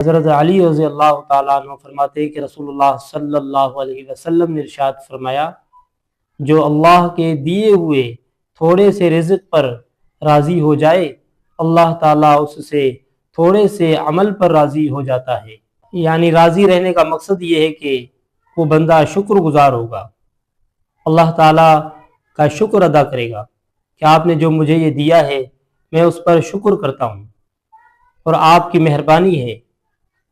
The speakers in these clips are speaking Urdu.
حضرت علی رضی اللہ تعالیٰ عنہ فرماتے ہیں کہ رسول اللہ صلی اللہ علیہ وسلم نے ارشاد فرمایا، جو اللہ کے دیے ہوئے تھوڑے سے رزق پر راضی ہو جائے، اللہ تعالیٰ اس سے تھوڑے سے عمل پر راضی ہو جاتا ہے۔ یعنی راضی رہنے کا مقصد یہ ہے کہ وہ بندہ شکر گزار ہوگا، اللہ تعالیٰ کا شکر ادا کرے گا کہ آپ نے جو مجھے یہ دیا ہے میں اس پر شکر کرتا ہوں، اور آپ کی مہربانی ہے،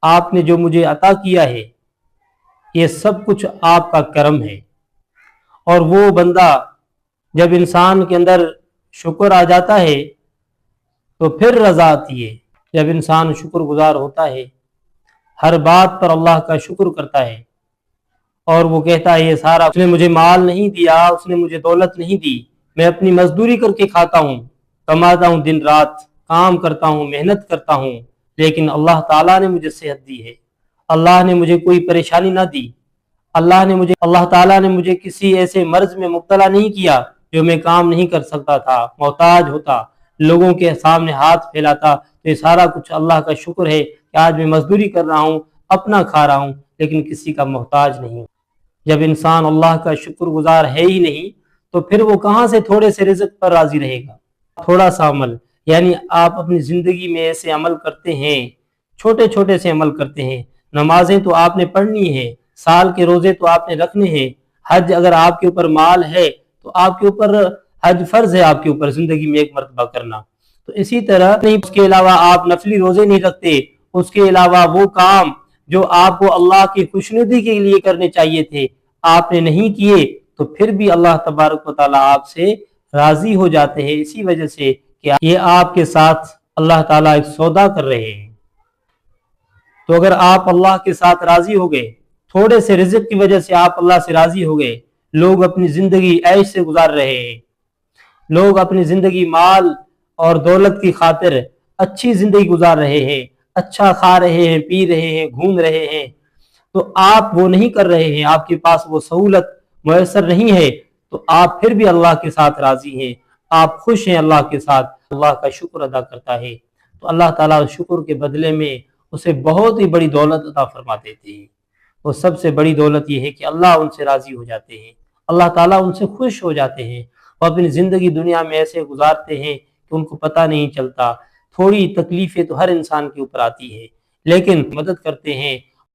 آپ نے جو مجھے عطا کیا ہے یہ سب کچھ آپ کا کرم ہے۔ اور وہ بندہ جب انسان کے اندر شکر آ جاتا ہے تو پھر رضا آتی ہے۔ جب انسان شکر گزار ہوتا ہے، ہر بات پر اللہ کا شکر کرتا ہے، اور وہ کہتا ہے یہ سارا اس نے مجھے مال نہیں دیا، اس نے مجھے دولت نہیں دی، میں اپنی مزدوری کر کے کھاتا ہوں، کماتا ہوں، دن رات کام کرتا ہوں، محنت کرتا ہوں، لیکن اللہ تعالیٰ نے مجھے صحت دی ہے، اللہ نے مجھے کوئی پریشانی نہ دی، اللہ تعالیٰ نے مجھے کسی ایسے مرض میں مبتلا نہیں کیا جو میں کام نہیں کر سکتا تھا، محتاج ہوتا، لوگوں کے سامنے ہاتھ پھیلاتا۔ تو یہ سارا کچھ اللہ کا شکر ہے کہ آج میں مزدوری کر رہا ہوں، اپنا کھا رہا ہوں، لیکن کسی کا محتاج نہیں ہوں۔ جب انسان اللہ کا شکر گزار ہے ہی نہیں تو پھر وہ کہاں سے تھوڑے سے رزق پر راضی رہے گا؟ تھوڑا سا عمل، یعنی آپ اپنی زندگی میں ایسے عمل کرتے ہیں، چھوٹے چھوٹے سے عمل کرتے ہیں، نمازیں تو آپ نے پڑھنی ہے، سال کے روزے تو آپ نے رکھنے ہیں، حج اگر آپ کے اوپر مال ہے تو آپ کے اوپر حج فرض ہے، آپ کے اوپر زندگی میں ایک مرتبہ کرنا۔ تو اسی طرح اس کے علاوہ آپ نفلی روزے نہیں رکھتے، اس کے علاوہ وہ کام جو آپ کو اللہ کی خوشنودی کے لیے کرنے چاہیے تھے آپ نے نہیں کیے، تو پھر بھی اللہ تبارک و تعالیٰ آپ سے راضی ہو جاتے ہیں، اسی وجہ سے کہ یہ آپ کے ساتھ اللہ تعالیٰ ایک سودا کر رہے ہیں۔ تو اگر آپ اللہ کے ساتھ راضی ہو گئے، تھوڑے سے رزق کی وجہ سے آپ اللہ سے راضی ہو گئے، لوگ اپنی زندگی عیش سے گزار رہے ہیں، لوگ اپنی زندگی مال اور دولت کی خاطر اچھی زندگی گزار رہے ہیں، اچھا کھا رہے ہیں، پی رہے ہیں، گھوم رہے ہیں، تو آپ وہ نہیں کر رہے ہیں، آپ کے پاس وہ سہولت میسر نہیں ہے، تو آپ پھر بھی اللہ کے ساتھ راضی ہیں، آپ خوش ہیں اللہ کے ساتھ، اللہ کا شکر ادا کرتا ہے، تو اللہ تعالیٰ شکر کے بدلے میں اسے بہت ہی بڑی دولت عطا فرما دیتے ہیں۔ وہ سب سے بڑی دولت یہ ہے کہ اللہ ان سے راضی ہو جاتے ہیں، اللہ تعالیٰ ان سے خوش ہو جاتے ہیں، وہ اپنی زندگی دنیا میں ایسے گزارتے ہیں کہ ان کو پتہ نہیں چلتا۔ تھوڑی تکلیفیں تو ہر انسان کے اوپر آتی ہے، لیکن مدد کرتے ہیں